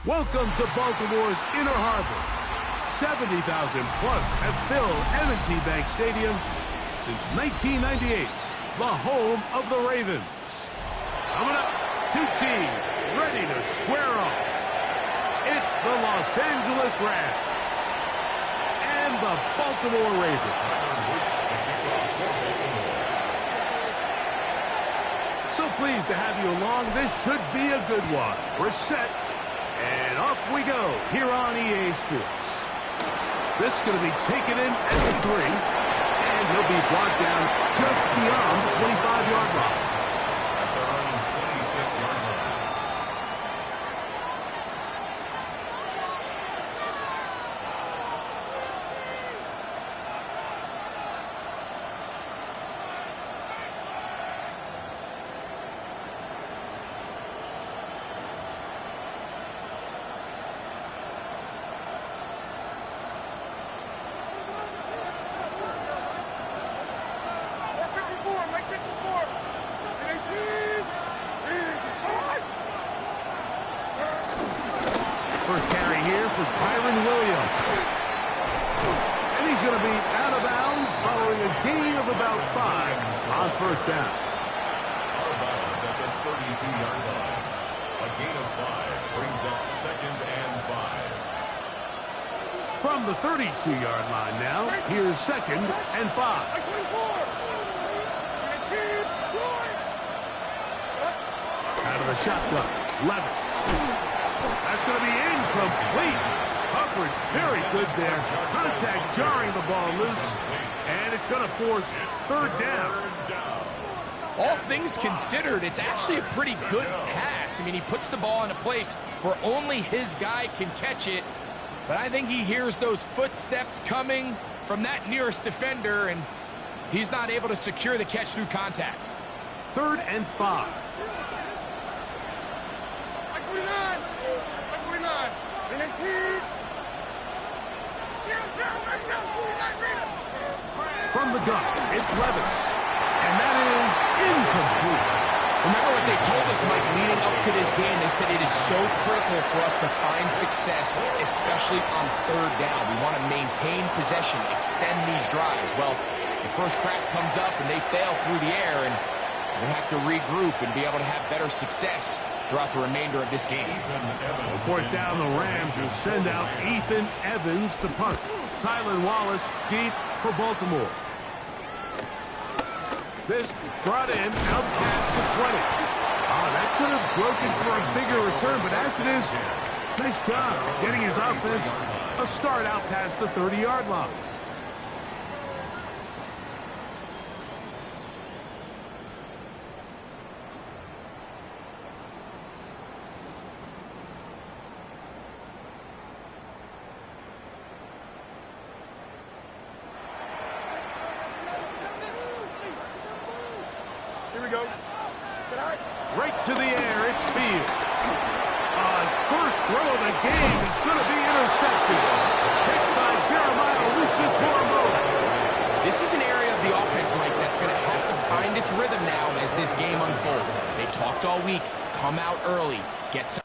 Welcome to Baltimore's Inner Harbor. 70,000 plus have filled M&T Bank Stadium since 1998, the home of the Ravens. Coming up, two teams ready to square off. It's the Los Angeles Rams and the Baltimore Ravens. So pleased to have you along. This should be a good one. We're set, and off we go here on EA Sports. This is going to be taken in at the 3, and he'll be brought down just beyond the 25-yard line. At their own 26-yard line. First carry here for Kyron Williams. And he's going to be out of bounds following a gain of about 5 on first down. Out of bounds at the 32-yard line. A gain of 5 brings up 2nd and 5. From the 32-yard line now, here's 2nd and 5. Out of the shotgun, Levis. That's going to be incomplete. Coverage very good there. Contact jarring the ball loose. And it's going to force 3rd down. All things considered, it's actually a pretty good pass. I mean, he puts the ball in a place where only his guy can catch it. But I think he hears those footsteps coming from that nearest defender, and he's not able to secure the catch through contact. 3rd and 5. From the gun, it's Levis. And that is incomplete. Remember what they told us, Mike, leading up to this game? They said it is so critical for us to find success, especially on 3rd down. We want to maintain possession, extend these drives. Well, the first crack comes up and they fail through the air, and we have to regroup and be able to have better success throughout the remainder of this game. So 4th down, the Rams will send out Ethan Evans to punt. Tylan Wallace deep for Baltimore. This brought in out past the 20. Oh, that could have broken for a bigger return, but as it is, nice job getting his offense a start out past the 30-yard line. Here we go. Right to the air, it's Fields. His first throw of the game is going to be intercepted. Picked by Jeremiah Owusu-Koramoah. This is an area of the offense, Mike, that's going to have to find its rhythm now as this game unfolds. They talked all week. Come out early. Get some.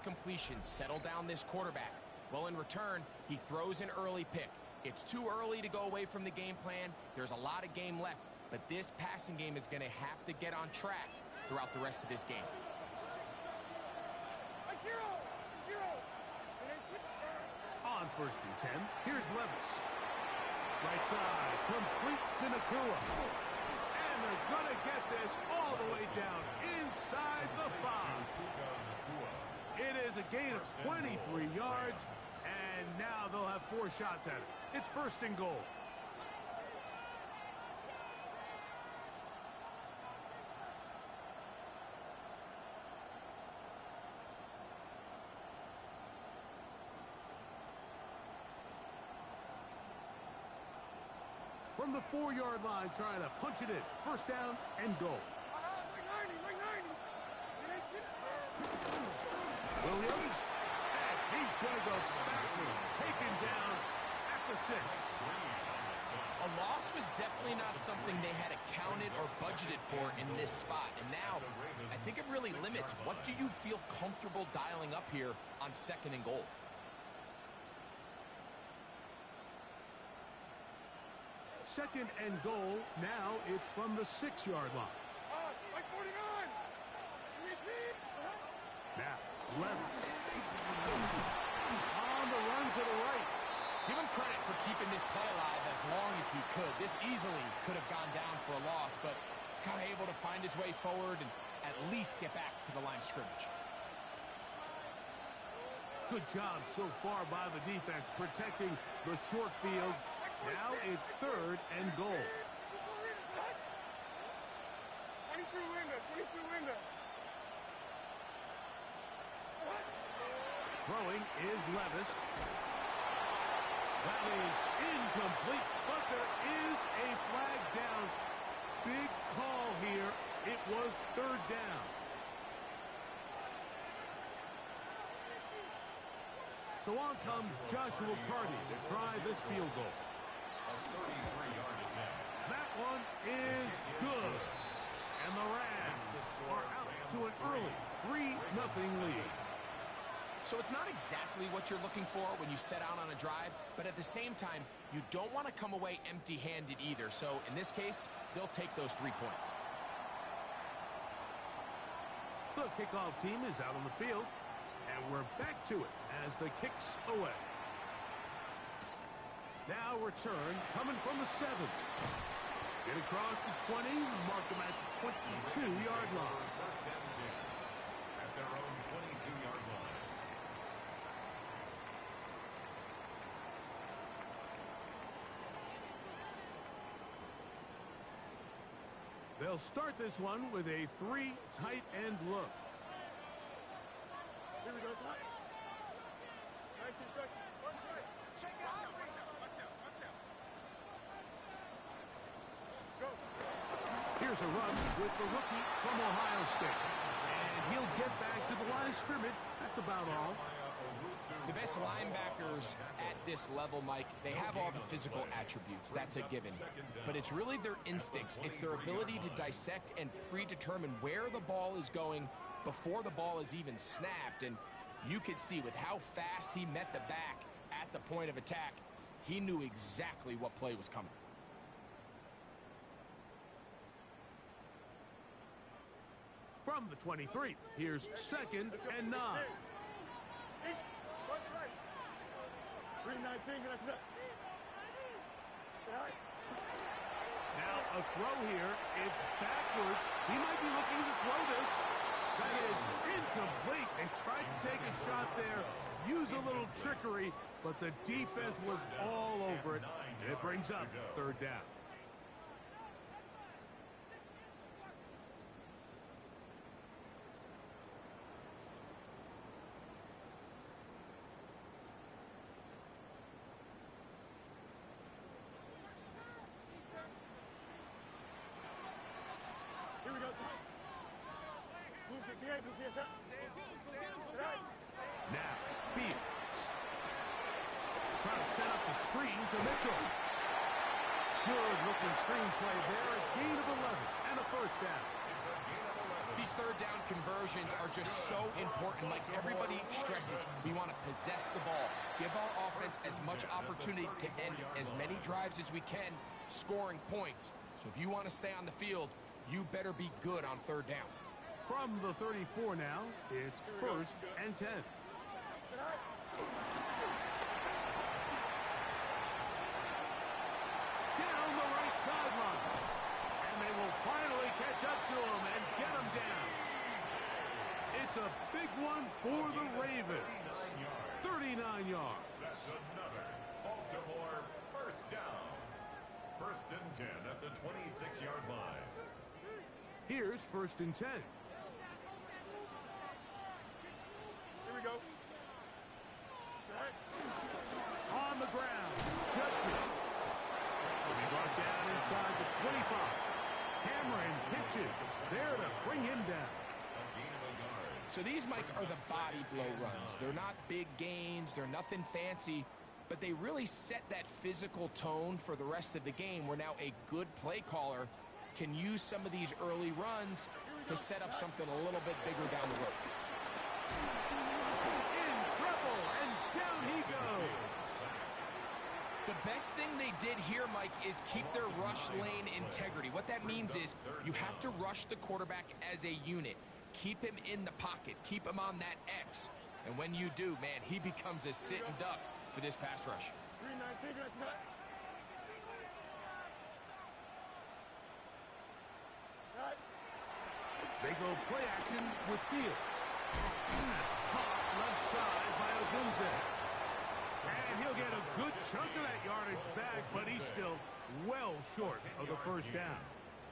Completion, settle down this quarterback. Well, in return, he throws an early pick. It's too early to go away from the game plan. There's a lot of game left, but this passing game is going to have to get on track throughout the rest of this game. On 1st and 10, here's Levis. Right side, complete to Nakua. And they're going to get this all the way down inside the 5. It is a gain of 23 yards, and And now they'll have 4 shots at it. It's 1st and goal. From the 4-yard line, trying to punch it in. 1st down and goal. Williams, and he's going to go backwards, taken down at the 6. A loss was definitely not something they had accounted or budgeted for in this spot. And now, I think it really limits what do you feel comfortable dialing up here on 2nd and goal. Second and goal. Now it's from the 6-yard line. Now, Levis. On the run to the right. Give him credit for keeping this play alive as long as he could. This easily could have gone down for a loss, but he's kind of able to find his way forward and at least get back to the line of scrimmage. Good job so far by the defense protecting the short field. Now it's 3rd and goal. 22 window. Throwing is Levis. That is incomplete, but there is a flag down. Big call here. It was 3rd down. So on comes Joshua Carty to try this field goal. A 33-yard attempt. That one is good. And the Rams are out to an early 3-0 lead. So it's not exactly what you're looking for when you set out on a drive, but at the same time, you don't want to come away empty-handed either. So in this case, they'll take those 3 points. The kickoff team is out on the field, and we're back to it as the kick's away. Now return coming from the 7. Get across the 20, mark them at the 22-yard line. 1st and 10 at their own 22-yard line. They'll start this one with a 3 tight end look. Here we go, son. 19 seconds. Check out. Watch out. Go. Here's a run with the rookie from Ohio State. And he'll get back to the line of scrimmage. That's about all. The best linebackers at this level, Mike, they have all the physical attributes. That's a given. But it's really their instincts. It's their ability to dissect and predetermine where the ball is going before the ball is even snapped. And you could see with how fast he met the back at the point of attack, he knew exactly what play was coming. From the 23, here's 2nd and 9. 319, Now a throw here. It's backwards. He might be looking to throw this. That is incomplete. They tried to take a shot there, use a little trickery, but the defense was all over it. And it brings up 3rd down. Here we go. Now, Fields. Trying to set up the screen to Mitchell. Good-looking screenplay there. A gain of 11 and a 1st down. These 3rd down conversions are just so important. Like everybody stresses, we want to possess the ball. Give our offense as much opportunity to end as many drives as we can, scoring points. So if you want to stay on the field, you better be good on 3rd down. From the 34 now, it's 1st and 10. Down the right sideline. And they will finally catch up to him and get him down. It's a big one for the Ravens. 39 yards. for first down. First and 10 at the 26-yard line. Here's first and 10. Here we go. On the ground. Judkins. He brought down inside the 25. Cameron pitches. There to bring him down. So these, Mike, are the body blow runs. They're not big gains. They're nothing fancy. But they really set that physical tone for the rest of the game where now a good play caller can use some of these early runs to set up something a little bit bigger down the road. In trouble, and down he goes. The best thing they did here, Mike, is keep their rush lane integrity. What that means is you have to rush the quarterback as a unit. Keep him in the pocket. Keep him on that X. And when you do, man, he becomes a sitting duck for this pass rush. 319, cut. They go play action with Fields. That's caught left side by Ogunze. And he'll get a good chunk of that yardage back, but he's still well short of the first down.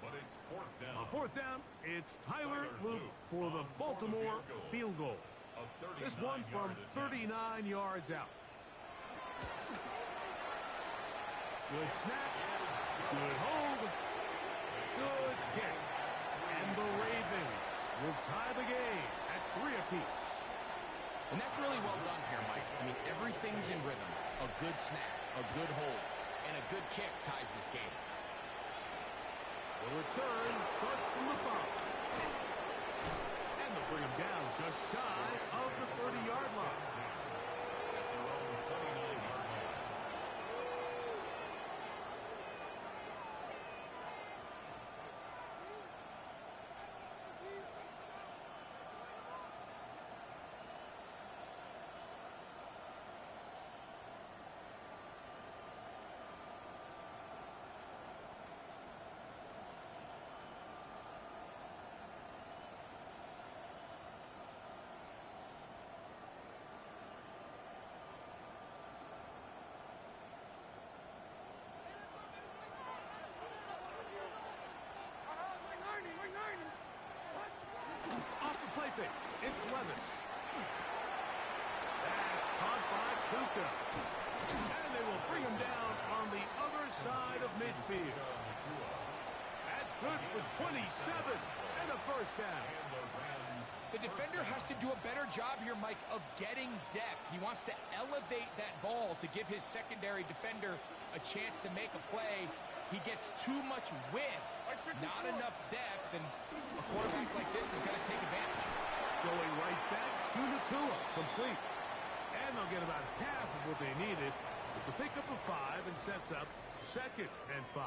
But it's fourth down. On fourth down, it's Tyler Luke for the Baltimore field goal. This one from 39 yards out. Good snap. Good hold. Good kick. And the Ravens will tie the game at 3 apiece. And that's really well done here, Mike. I mean, everything's in rhythm. A good snap, a good hold, and a good kick ties this game. The return starts from the 5. And they'll bring him down just shy of the 30-yard line. It's Levis. That's caught by Puka. And they will bring him down on the other side of midfield. That's good for 27 and a first down. The defender has to do a better job here, Mike, of getting depth. He wants to elevate that ball to give his secondary defender a chance to make a play. He gets too much width, not enough depth, and a quarterback like this is going to take advantage. Going right back to Nakua, complete. And they'll get about half of what they needed. It's a pickup of 5 and sets up 2nd and 5.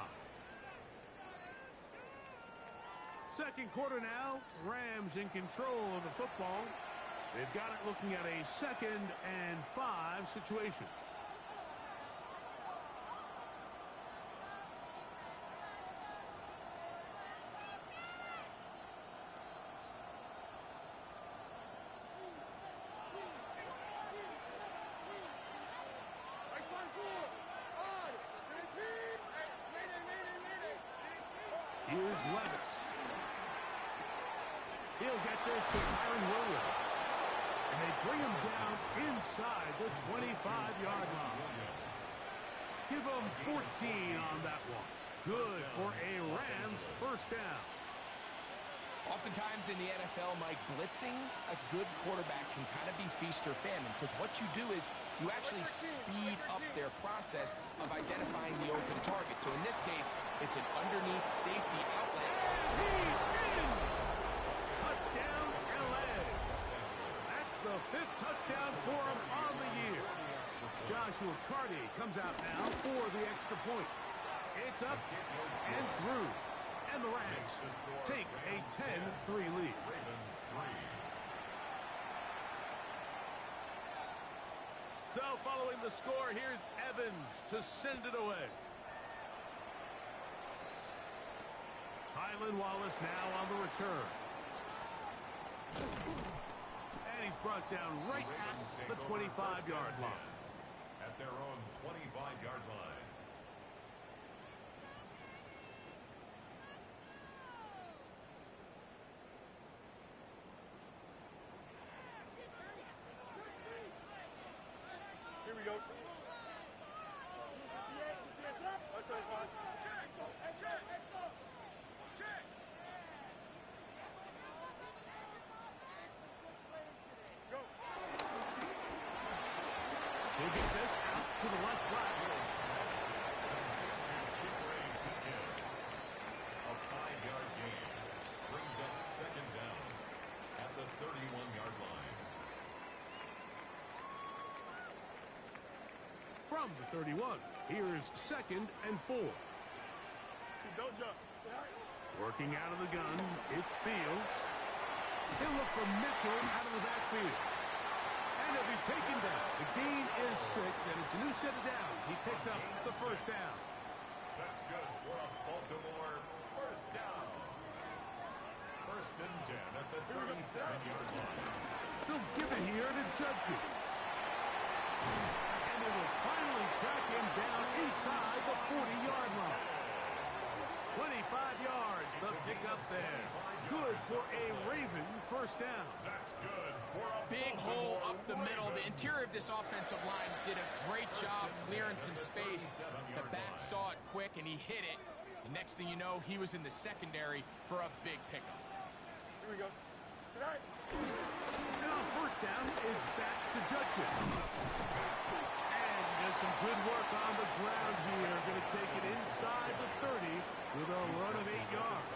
Second quarter now, Rams in control of the football. They've got it looking at a 2nd and 5 situation. Here's Levis. He'll get this to Tyron Williams. And they bring him down inside the 25-yard line. Give him 14 on that one. Good for a Rams first down. Oftentimes in the NFL, Mike, blitzing a good quarterback can kind of be feast or famine, because what you do is you actually speed up their process of identifying the open target. So in this case, it's an underneath safety outlet. And he's in! Touchdown, LA. That's the 5th touchdown for him on the year. Joshua Carty comes out now for the extra point. It's up and through. And the Rams take a 10-3 lead. So following the score, here's Evans to send it away. Tylan Wallace now on the return. And he's brought down right at the 25-yard line. their own 25-yard line. Here we go. That's right, check. Go. They get this out to the left flat. A 5-yard gain brings up second down at the 31-yard line. From the 31, here's 2nd and 4. Don't jump. Working out of the gun, it's Fields. He'll look for Mitchell out of the backfield. And he'll be taken down. The gain is 6, and it's a new set of downs. He picked up the first down. That's good for a Baltimore first down. 1st and 10 at the 37-yard line. They'll give it here to Judkins. And they will finally track him down inside the 40-yard line. 25 yards, the pickup there. Good for a Raven first down. That's good for a Big hole up the middle. The interior of this offensive line did a great job clearing some space. The back saw it quick, and he hit it. The next thing you know, he was in the secondary for a big pickup. Here we go. Good night. Now first down, it's back to Judkins. And he does some good work on the ground here. Going to take it inside the 30 with a run of 8 yards.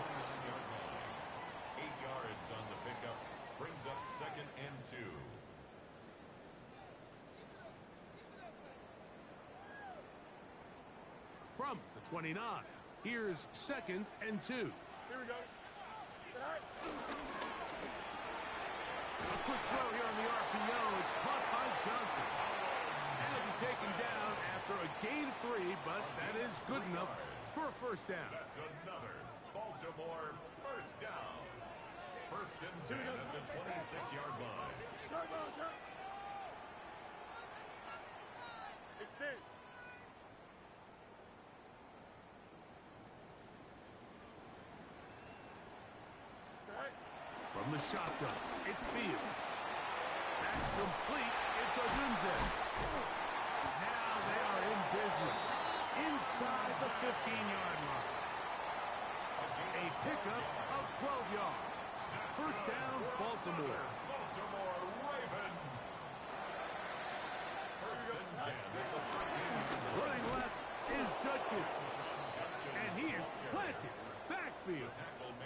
8 yards on the pickup brings up 2nd and 2. From the 29, here's 2nd and 2. Here we go. Good night. A quick throw here on the RPO. It's caught by Johnson. And he'll be taken down after a gain of 3, but that is good enough for a first down. That's another Baltimore first down. 1st and 10 at the 26-yard line. It's dead. From the shotgun, it's Fields. That's complete. It's Odunze. Now they are in business inside the 15-yard line. A pickup of 12 yards. First down, Baltimore. Baltimore Ravens. 1st and 10 at the 13. Running left is Judkins. And he is planted. Backfield.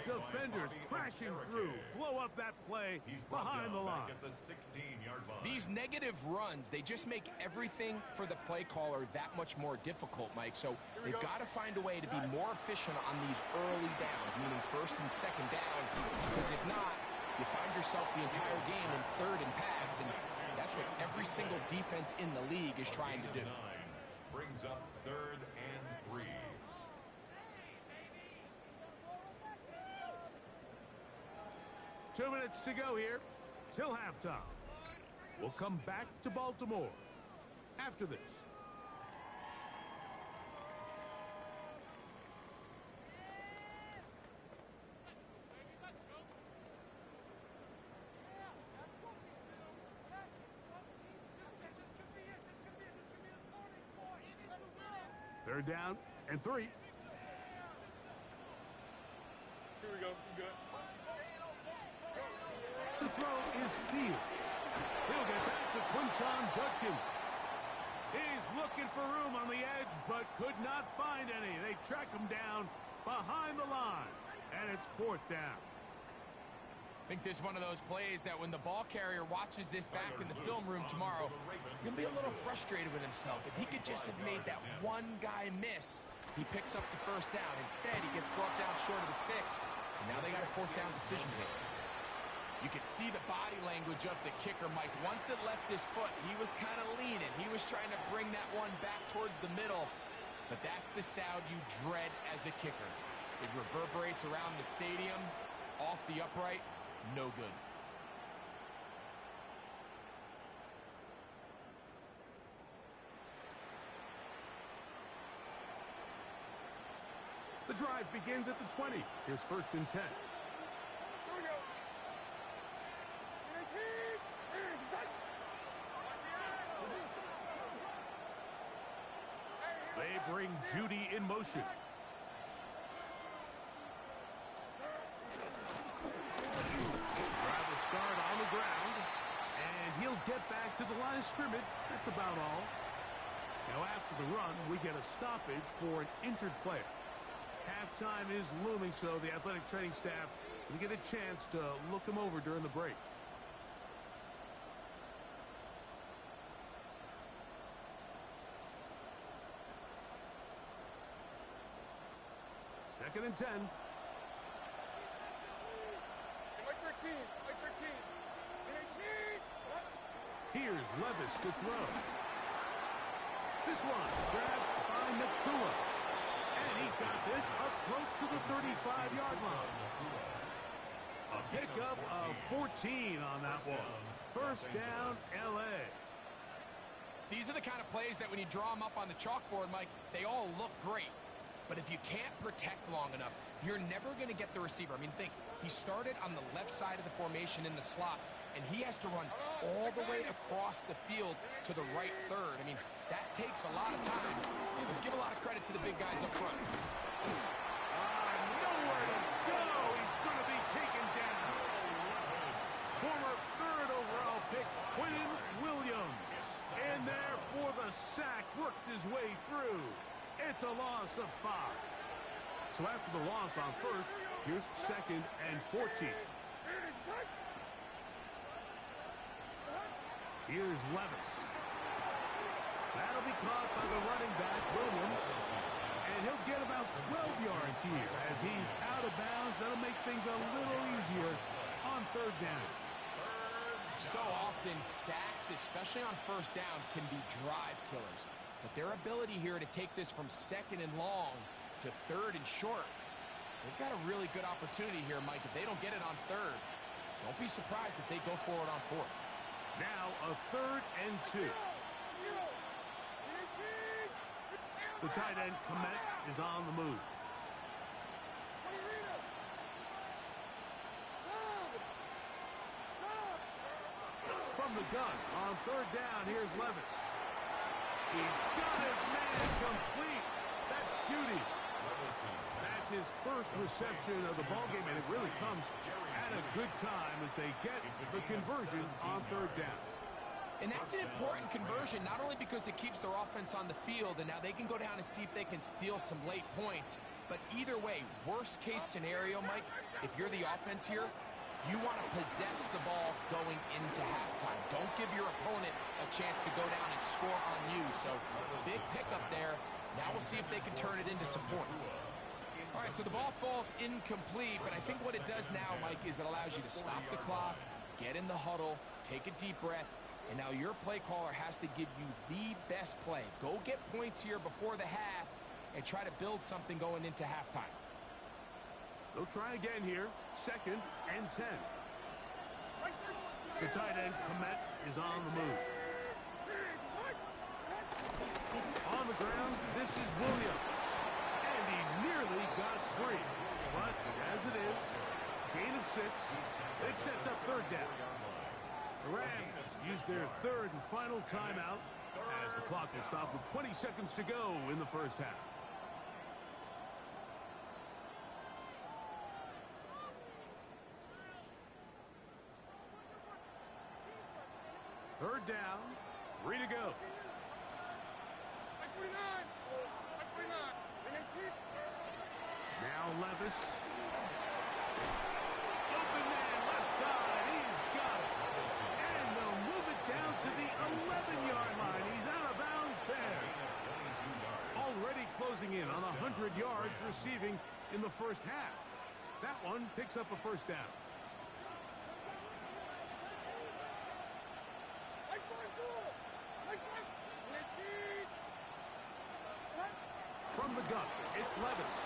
Defenders crashing through. Blow up that play behind the line. At the 16-yard line. These negative runs, they just make everything for the play caller that much more difficult, Mike. So they've got to find a way to be more efficient on these early downs, meaning 1st and 2nd down. Because if not, you find yourself the entire game in 3rd and pass, and that's what every single defense in the league is trying to do. Brings up 3rd and 3. Two minutes to go here till halftime. We'll come back to Baltimore after this. Third down and 3. Here we go. You good? To throw is Fields. He'll get back to Quinshon Judkins. He's looking for room on the edge, but could not find any. They track him down behind the line, and it's 4th down. I think this is one of those plays that when the ball carrier watches this back in the film room tomorrow, he's going to be a little frustrated with himself. If he could just have made that one guy miss, he picks up the first down. Instead, he gets brought down short of the sticks, and now they got a 4th down decision to make. You could see the body language of the kicker, Mike. Once it left his foot, he was kind of leaning. He was trying to bring that one back towards the middle. But that's the sound you dread as a kicker. It reverberates around the stadium, off the upright, no good. The drive begins at the 20. Here's 1st and 10. Here we go. They bring Judy in motion. Drive will start on the ground, and he'll get back to the line of scrimmage. That's about all. Now after the run, we get a stoppage for an injured player. Halftime is looming, so the athletic training staff will get a chance to look him over during the break. Second and 10. Like 13. Like 13. Here's Levis to throw. This one grabbed by Nakua. And he's got this up close to the 35-yard line. A pickup of 14 on that one. First down, L.A. These are the kind of plays that when you draw them up on the chalkboard, Mike, they all look great. But if you can't protect long enough, you're never going to get the receiver. I mean, think, he started on the left side of the formation in the slot, and he has to run all the way across the field to the right third. I mean, that takes a lot of time. Let's give a lot of credit to the big guys up front. Nowhere to go. He's going to be taken down. Former 3rd overall pick, Quentin Williams. In there for the sack, worked his way through. It's a loss of 5. So after the loss on 1st, here's 2nd and 14. Here's Levis. That'll be caught by the running back, Williams. And he'll get about 12 yards here as he's out of bounds. That'll make things a little easier on 3rd down. So often, sacks, especially on 1st down, can be drive killers. But their ability here to take this from 2nd and long to 3rd and short, they've got a really good opportunity here, Mike. If they don't get it on 3rd, don't be surprised if they go forward on 4th. Now a 3rd and 2. The tight end, Komet, is on the move. From the gun on 3rd down, here's Levis. He's got his man complete. That's Judy. That's his first reception of the ballgame, and it really comes at a good time as they get the conversion on 3rd down. And that's an important conversion, not only because it keeps their offense on the field, and now they can go down and see if they can steal some late points, but either way, worst case scenario, Mike, if you're the offense here, you want to possess the ball going into halftime. Don't give your opponent a chance to go down and score on you. So, big pickup there. Now we'll see if they can turn it into some points. All right, so the ball falls incomplete, but I think what it does now, Mike, is it allows you to stop the clock, get in the huddle, take a deep breath, and now your play caller has to give you the best play. Go get points here before the half and try to build something going into halftime. They'll try again here. 2nd and 10. The tight end, Komet, is on the move. On the ground, this is Williams. And he nearly got free. But as it is, gain of 6. It sets up 3rd down. The Rams use their 3rd and final timeout as the clock will stop with 20 seconds to go in the 1st half. Third down, 3 to go. Now Levis. Open man, left side. He's got it. And they'll move it down to the 11-yard line. He's out of bounds there. Already closing in on 100 yards receiving in the 1st half. That one picks up a 1st down. From the gun, it's Levis.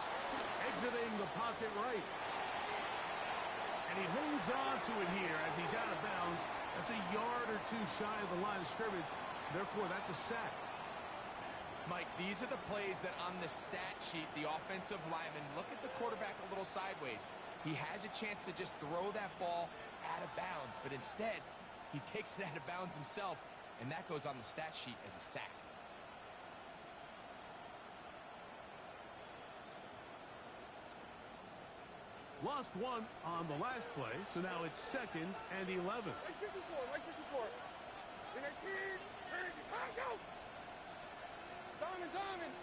Exiting the pocket right. And he holds on to it here as he's out of bounds. That's a yard or 2 shy of the line of scrimmage. Therefore, that's a sack. Mike, these are the plays that on the stat sheet, the offensive lineman, look at the quarterback a little sideways. He has a chance to just throw that ball out of bounds, but instead, he takes it out of bounds himself, and that goes on the stat sheet as a sack. Lost one on the last play, so now it's 2nd and 11. Like 54, like 54. In 18, go! Diamond.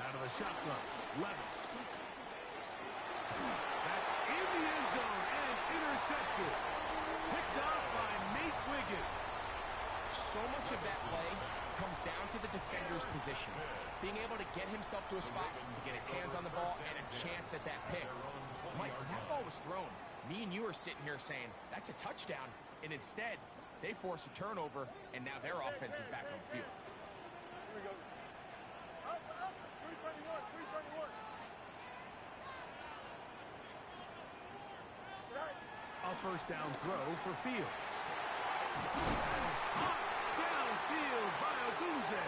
Out of the shotgun, Levis. That's in the end zone and intercepted. Picked off by Nate Wiggins. So much of that play comes down to the defender's position. Being able to get himself to a spot, get his hands on the ball, and a chance at that pick. Mike, when that ball was thrown, me and you are sitting here saying, that's a touchdown. And instead, they force a turnover, and now their offense is back on the field. Here we go. Up. 321. A first down throw for Fields. That is caught downfield by Odunze.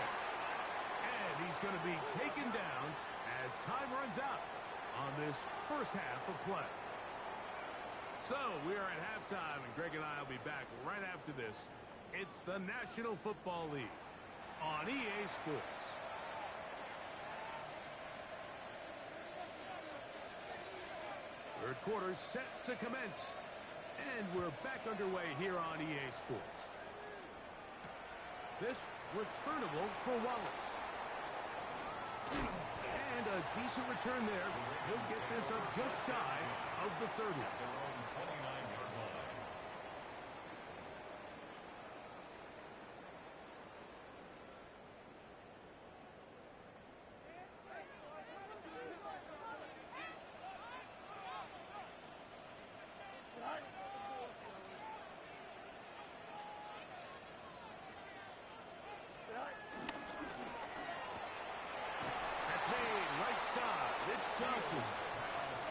And he's going to be taken down as time runs out on this first half of play. So we are at halftime, and Greg and I will be back right after this. It's the National Football League on EA Sports. Third quarter set to commence. And we're back underway here on EA Sports. This returnable for Wallace. And a decent return there. He'll get this up just shy of the 30. That's made right side. It's Johnson's.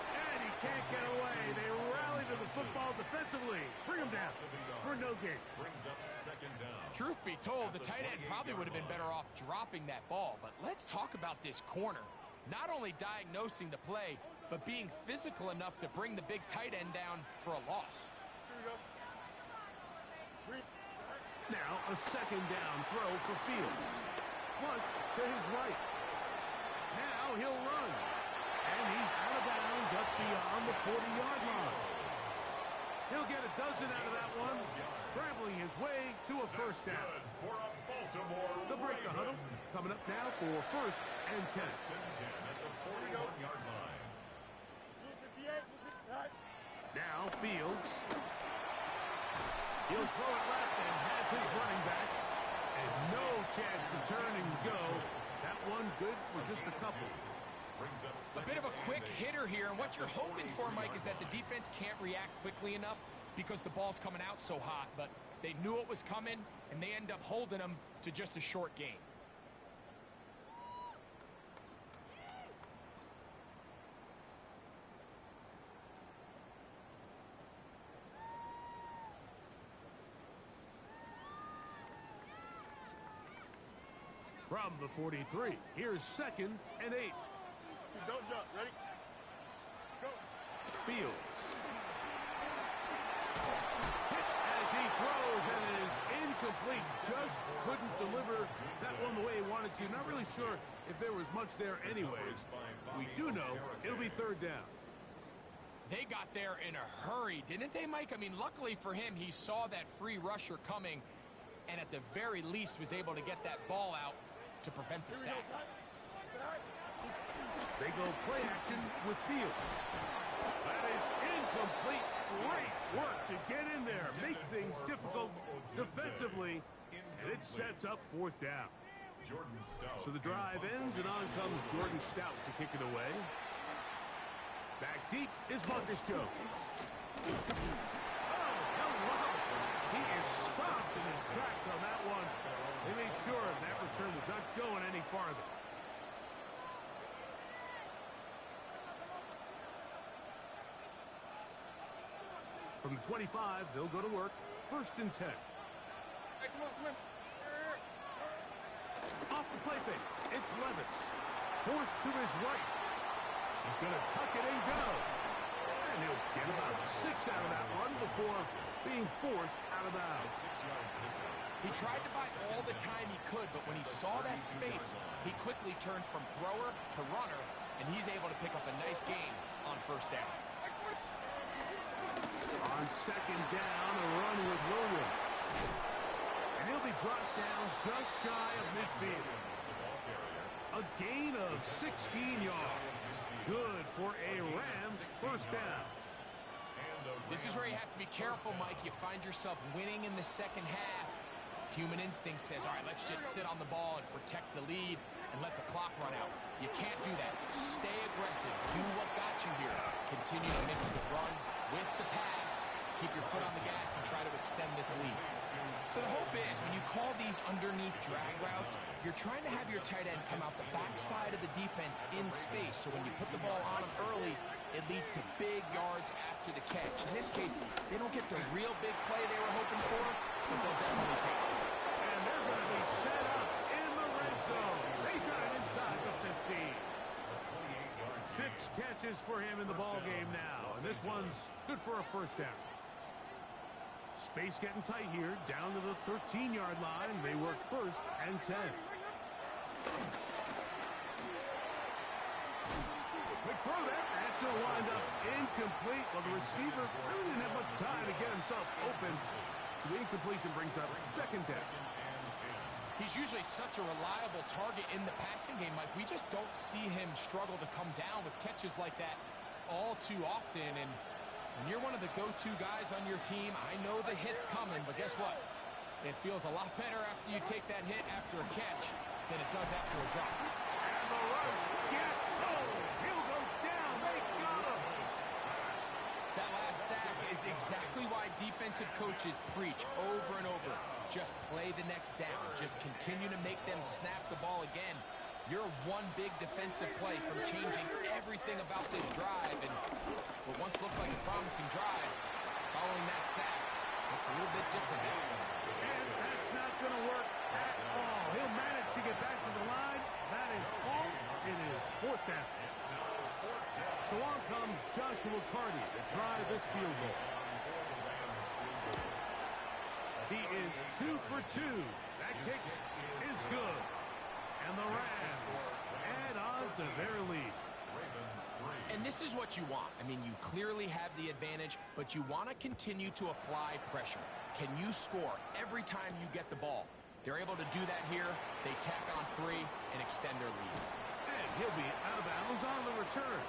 And he can't get away. They rally to the football defensively. Bring him down for no gain. Brings up 2nd down. Truth be told, the tight end probably would have been better off dropping that ball. But let's talk about this corner. Not only diagnosing the play, but being physical enough to bring the big tight end down for a loss. Here we go. Now a 2nd down throw for Fields. Flush to his right. Now he'll run. And he's out of bounds up beyond the 40-yard line. He'll get a dozen out of that one, scrambling his way to a first down. For a Baltimore The break the huddle coming up now for 1st and 10. 10 at the 41-yard line. 58. Now Fields. He'll throw it left and has his running back. And no chance to turn and go. That one good for just a couple. A bit of a quick hitter here, and what you're hoping for, Mike, is that the defense can't react quickly enough because the ball's coming out so hot. But they knew it was coming, and they end up holding them to just a short gain. From the 43, here's 2nd and 8. Don't jump. Ready? Go. Fields. Hit as he throws, and it is incomplete. Just couldn't deliver that one the way he wanted to. Not really sure if there was much there anyways. We do know it'll be 3rd down. They got there in a hurry, didn't they, Mike? I mean, luckily for him, he saw that free rusher coming, and at the very least was able to get that ball out to prevent the sack. They go play action with Fields. That is incomplete. Great work to get in there, make things difficult defensively, and it sets up 4th down. So the drive ends, and on comes Jordan Stout to kick it away. Back deep is Marcus Jones. Oh, hello. He is stopped in his tracks on that one. They made sure that return was not going any farther. From the 25, they'll go to work. 1st and 10. Hey, come on. Off The play fake. It's Levis. Forced to his right. He's going to tuck it and go. And he'll get about 6 out of that one before being forced out of bounds. He tried to buy all the time he could, but when he saw that space, he quickly turned from thrower to runner, and he's able to pick up a nice gain on first down. On second down, a run with Williams. And he'll be brought down just shy of midfield. A gain of 16 yards. Good for a Rams first down. This is where you have to be careful, Mike. You find yourself winning in the second half. Human instinct says, all right, let's just sit on the ball and protect the lead and let the clock run out. You can't do that. Stay aggressive. Do what got you here. Continue to mix the run with the pass. Keep your foot on the gas and try to extend this lead. So the hope is when you call these underneath drag routes, you're trying to have your tight end come out the backside of the defense in space. So when you put the ball on him early, it leads to big yards after the catch. In this case, they don't get the real big play they were hoping for, but they'll definitely take it. And they're going to be set up in the red zone. They got it inside the 15. 6 catches for him in the ball game now, and this one's good for a first down. Space getting tight here, down to the 13-yard line. They work first and 10. Quick throw there. That's going to wind up incomplete. Well, the receiver really didn't have much time to get himself open. So the incompletion brings up second down. He's usually such a reliable target in the passing game, Mike. We just don't see him struggle to come down with catches like that all too often. And when you're one of the go-to guys on your team, I know the hit's coming, but guess what? It feels a lot better after you take that hit after a catch than it does after a drop. And the rush gets home. He'll go down. They got him. That last sack is exactly why defensive coaches preach over and over. Just play the next down. Just continue to make them snap the ball again. You're one big defensive play from changing everything about this drive. And what once looked like a promising drive, following that sack, looks a little bit different now. And that's not going to work at all. He'll manage to get back to the line. That is all. It is fourth down. So on comes Joshua Carty to try this field goal. He is 2 for 2. That kick is good. And the Rams add on to their lead. And this is what you want. I mean, you clearly have the advantage, but you want to continue to apply pressure. Can you score every time you get the ball? They're able to do that here. They tack on 3 and extend their lead. And he'll be out of bounds on the return.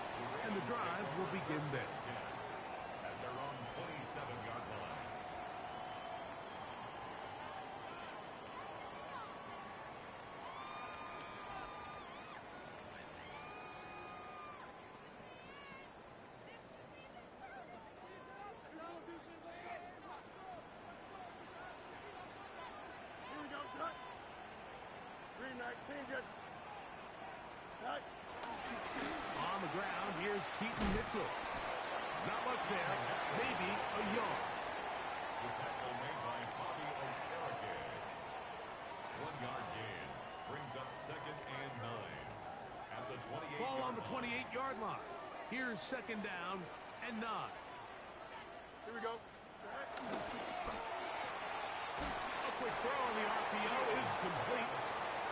And the drive will begin there. At their own 27-yard line. Here we go, shot. Green light, change it. Shot. On the ground, here's Keaton Mitchell. Not much there. Maybe a yard. The tackle made by Bobby Okereke. 1-yard gain brings up second and 9. At the 28-yard Ball on the line. 28-yard line. Here's second down and 9. Here we go. A quick throw on the RPO is complete.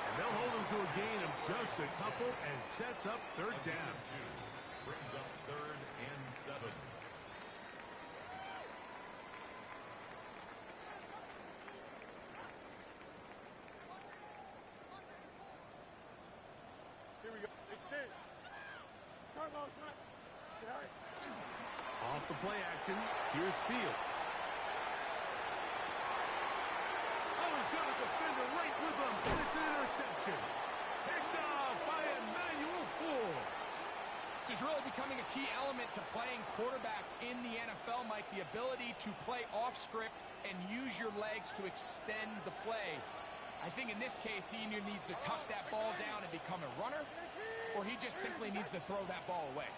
And they'll hold him to a gain of just a couple and sets up third down. 2 brings up third and 7. Here we go. Extend. Turn ball, shot. Shot. Off the play action, here's Fields. Oh, he's got a defender right with him, and it's an interception. Picked off by Emmanuel Forbes. This is really becoming a key element to playing quarterback in the NFL, Mike, the ability to play off script and use your legs to extend the play. I think in this case, he either needs to tuck that ball down and become a runner, or he just simply needs to throw that ball away.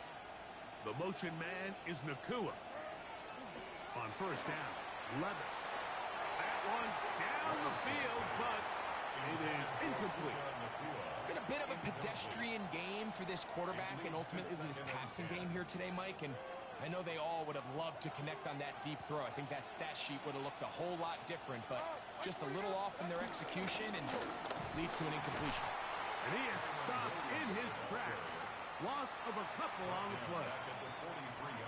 The motion man is Nakua. On first down, Levis. That one down the field, but It is incomplete. It's been a bit of a pedestrian game for this quarterback and ultimately this passing game here today, Mike. And I know they all would have loved to connect on that deep throw. I think that stat sheet would have looked a whole lot different, but just a little off in their execution and leads to an incompletion. And he is stopped in his tracks. Loss of a couple on the play.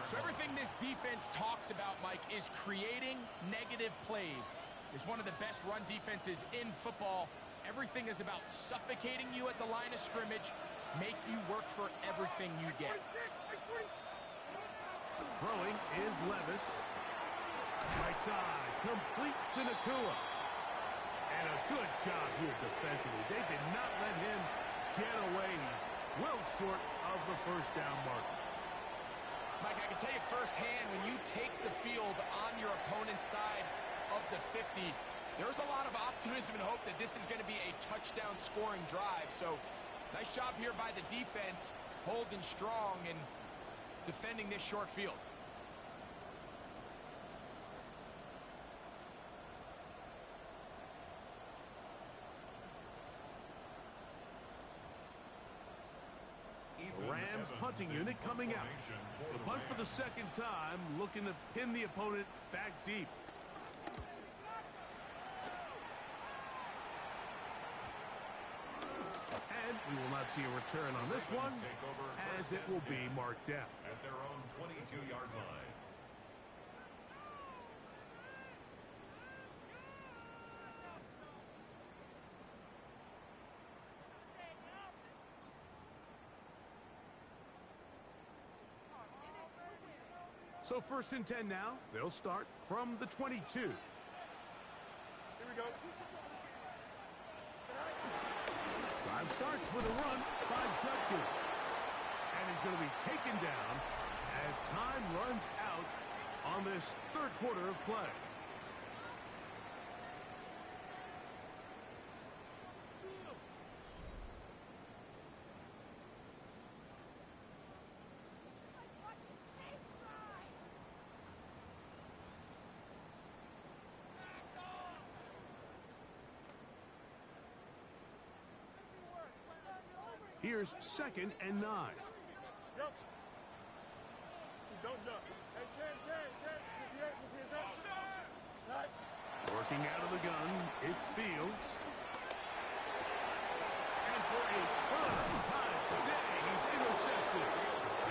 So everything this defense talks about, Mike, is creating negative plays. It's one of the best run defenses in football. Everything is about suffocating you at the line of scrimmage, make you work for everything you get. Throwing is Levis. Right side, complete to Nakua. And a good job here defensively. They did not let him get away. He's well short of the first down mark. Mike, I can tell you firsthand, when you take the field on your opponent's side of the 50, there's a lot of optimism and hope that this is going to be a touchdown scoring drive. So nice job here by the defense, holding strong and defending this short field. Rams punting unit coming out. The punt for the second time, looking to pin the opponent back deep. And we will not see a return on this one, as it will be marked down. At their own 22-yard line. So 1st and 10 now. They'll start from the 22. Here we go. Drive starts with a run by Judkins. And he's going to be taken down as time runs out on this third quarter of play. Here's 2nd and 9. Jump. Don't jump. Hey, Ken. Working out of the gun, it's Fields. And for a third time today, he's intercepted.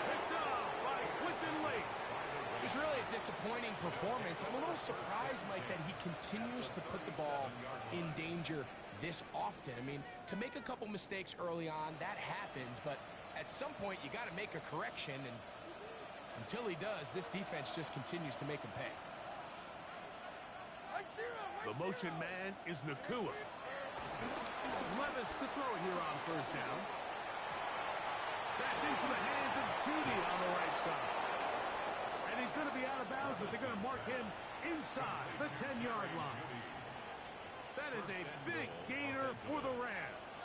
Picked up by Quinton Lake. It was really a disappointing performance. I'm a little surprised, Mike, that he continues to put the ball in danger this often. I mean, to make a couple mistakes early on, that happens, but at some point you got to make a correction, and until he does, this defense just continues to make him pay. The motion man is Nakua. Levis to throw here on 1st down. Back into the hands of Judy on the right side. And he's going to be out of bounds, but they're going to mark him inside the 10-yard line. That is a big gainer for the Rams.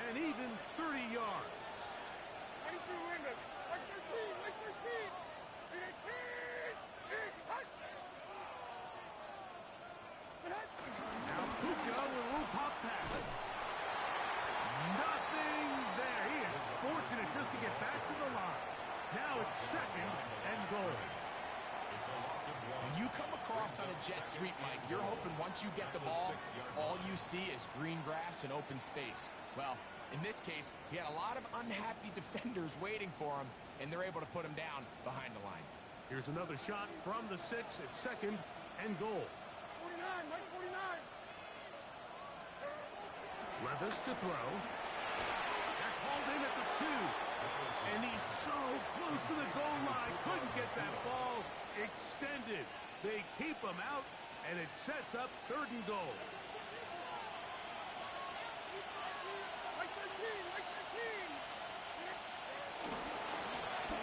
And even 30 yards. 22 windows. Like 13. Now Puka with a little pop pass. Nothing there. He is fortunate just to get back to the line. Now it's 2nd and goal. When you come across on a jet sweep, Mike, you're hoping once you get the ball, all you see is green grass and open space. Well, in this case, he had a lot of unhappy defenders waiting for him, and they're able to put him down behind the line. Here's another shot from the 6 at 2nd and goal. 49, Mike 49. Levis to throw. That's hauled in at the 2. And he's so close to the goal line. Couldn't get that ball extended. They keep him out, and it sets up 3rd and goal. Like 13.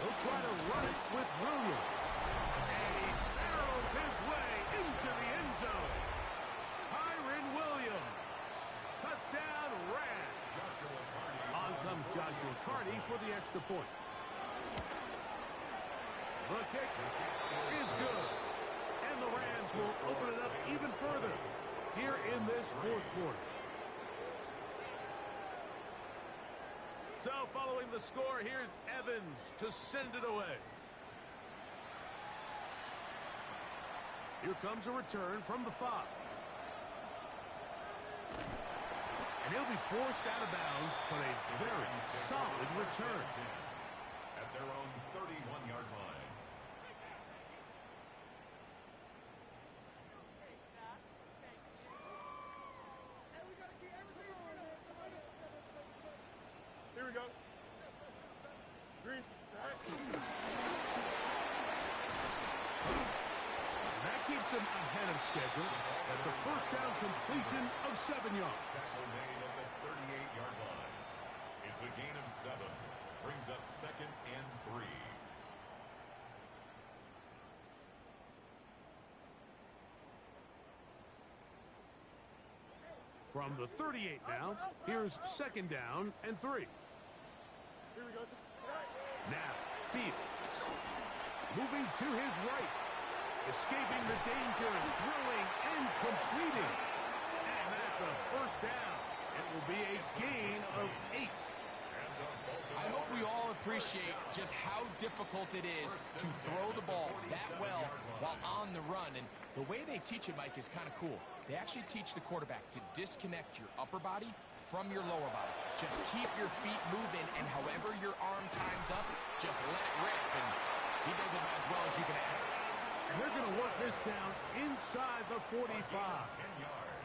He'll try to run it with Williams. And he barrels his way into the end zone. Kyron Williams. Touchdown, Rams. On comes Joshua Carty for the extra point. The kick is good. And the Rams will open it up even further here in this 4th quarter. So following the score, here's Evans to send it away. Here comes a return from the 5. And he'll be forced out of bounds, but a very solid return. At their own 31-yard line. Here we go. Green. That keeps him ahead of schedule. That's a first down completion of 7 yards. Tackle made at the 38-yard line. It's a gain of 7. Brings up 2nd and 3. From the 38 now, here's 2nd down and 3. Here we go. Now, Fields. Moving to his right. Escaping the danger, throwing and completing. And that's a first down. It will be a gain of 8. I hope we all appreciate just how difficult it is to throw the ball that well while on the run. And the way they teach it, Mike, is kind of cool. They actually teach the quarterback to disconnect your upper body from your lower body. Just keep your feet moving, and however your arm times up, just let it rip. And he does it as well as you can ask. And they're going to work this down inside the 45. 10 yards.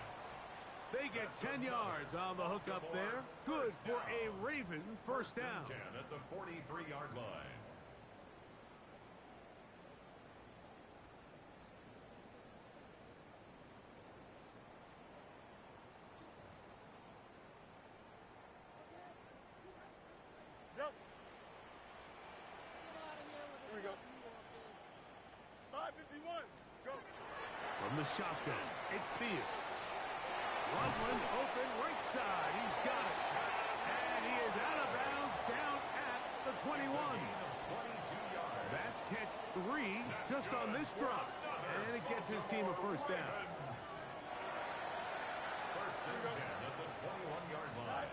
They get 10 yards on the hook up there. Good for a Raven first down. 10 at the 43-yard line. Yep. Here we go. 5:51. Go. From the shotgun, it's Fields. Loveland open right side. He's got it. And he is out of bounds down at the 21. 22 yards. That's catch 3 just on this drop. And it gets his team a first down. First and 10 at the 21-yard line.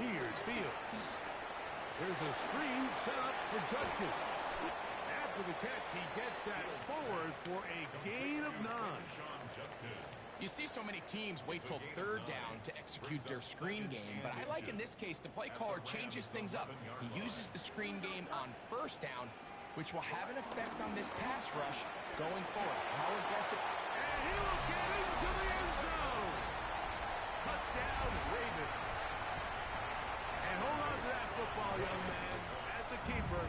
Here's Fields. There's a screen set up for Judkins. After the catch, he gets that forward for a gain of 9. Sean Judkins. You see so many teams wait till 3rd down to execute their screen game, but I like in this case the play caller changes things up. He uses the screen game on 1st down, which will have an effect on this pass rush going forward. How aggressive? And he will get into the end zone. Touchdown, Ravens. And hold on to that football, young man. That's a keeper.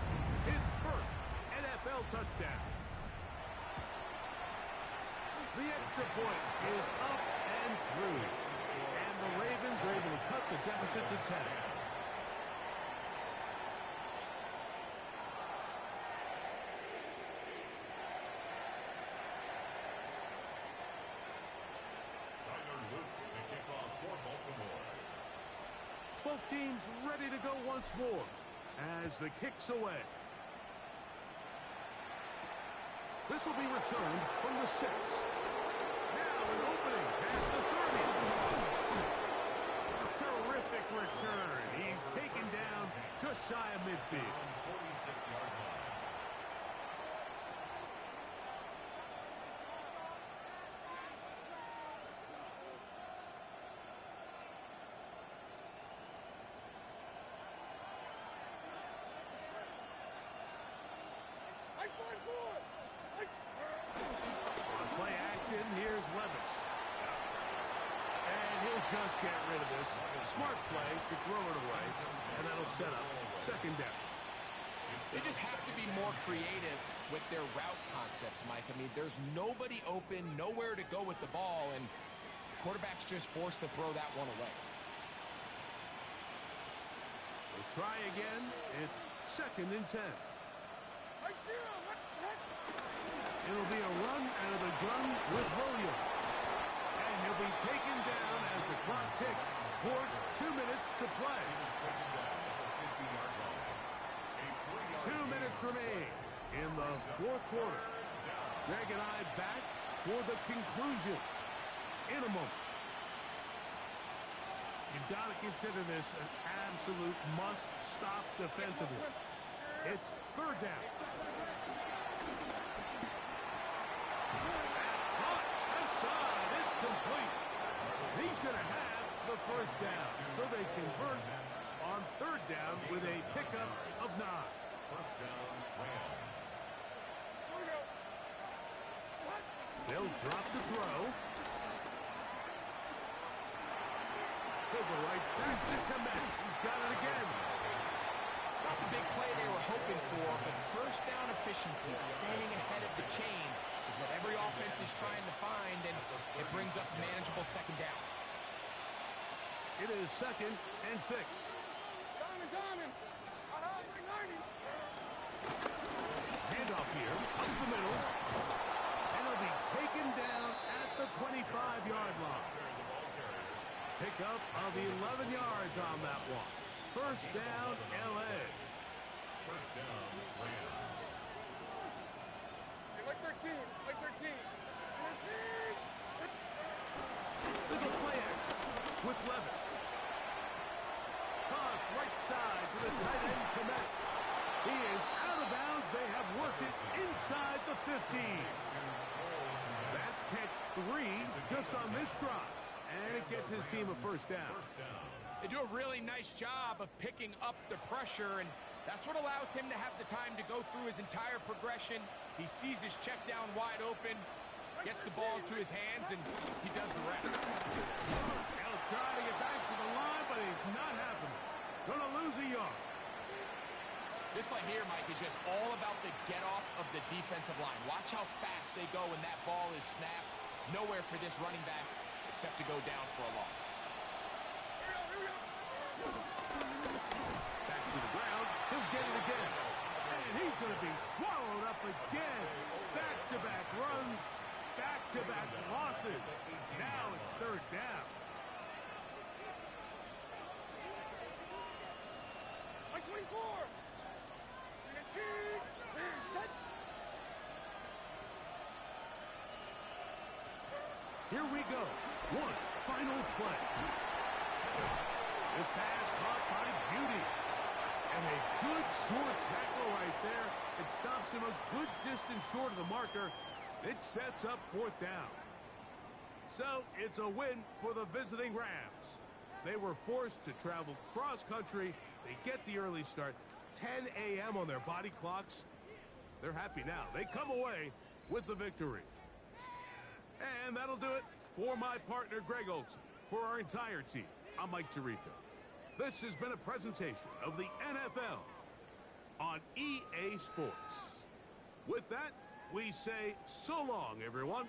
His first NFL touchdown. The extra point is up and through. And the Ravens are able to cut the deficit to 10. Tyler Luke to kick off for Baltimore. Both teams ready to go once more as the kick's away. This will be returned from the 6. Now an opening past the 30. Terrific return. He's taken down just shy of midfield. 46-yard line. On play action, here's Levis. And he'll just get rid of this. Smart play to throw it away, and that'll set up 2nd down. They just have to be more creative with their route concepts, Mike. I mean, there's nobody open, nowhere to go with the ball, and quarterback's just forced to throw that one away. We'll try again. It's 2nd and 10. It'll be a run out of the gun with Williams. And he'll be taken down as the clock ticks towards 2 minutes to play. 2 minutes remain in the 4th quarter. Greg and I back for the conclusion in a moment. You've got to consider this an absolute must-stop defensively. It's third down. That's hot. Outside. It's complete. He's going to have the first down. So they convert on third down with a pickup of 9. First down, Rams. They'll drop to throw. He'll go right back to commit. He's got it again. It's not the big play they were hoping for, but first down efficiency, staying ahead of the chains, is what every offense is trying to find, and it brings up manageable second down. It is 2nd and 6. Diamond. Handoff here, up the middle. And he'll be taken down at the 25-yard line. Pickup of 11 yards on that one. First down, L.A. First down, Rams. Like 13. Like 13. Little play action with Levis. Toss right side to the tight end, Komet. He is out of bounds. They have worked it inside the 15. That's catch 3 just on this drive. And it gets his team a first down. They do a really nice job of picking up the pressure, and that's what allows him to have the time to go through his entire progression. He sees his check down wide open, gets the ball into his hands, and he does the rest. He'll try to get back to the line, but he's not happening. Gonna lose a yard. This play here, Mike, is just all about the get-off of the defensive line. Watch how fast they go when that ball is snapped. Nowhere for this running back except to go down for a loss. Back to the ground. He'll get it again. And he's going to be swallowed up again. Back-to-back runs. Back-to-back losses. Now it's third down. Like 24. Here we go. One final play. This pass caught by Judy. And a good short tackle right there. It stops him a good distance short of the marker. It sets up fourth down. So it's a win for the visiting Rams. They were forced to travel cross-country. They get the early start. 10 a.m. on their body clocks. They're happy now. They come away with the victory. And that'll do it for my partner, Greg Olson. For our entire team, I'm Mike Tirico. This has been a presentation of the NFL on EA Sports. With that, we say so long, everyone.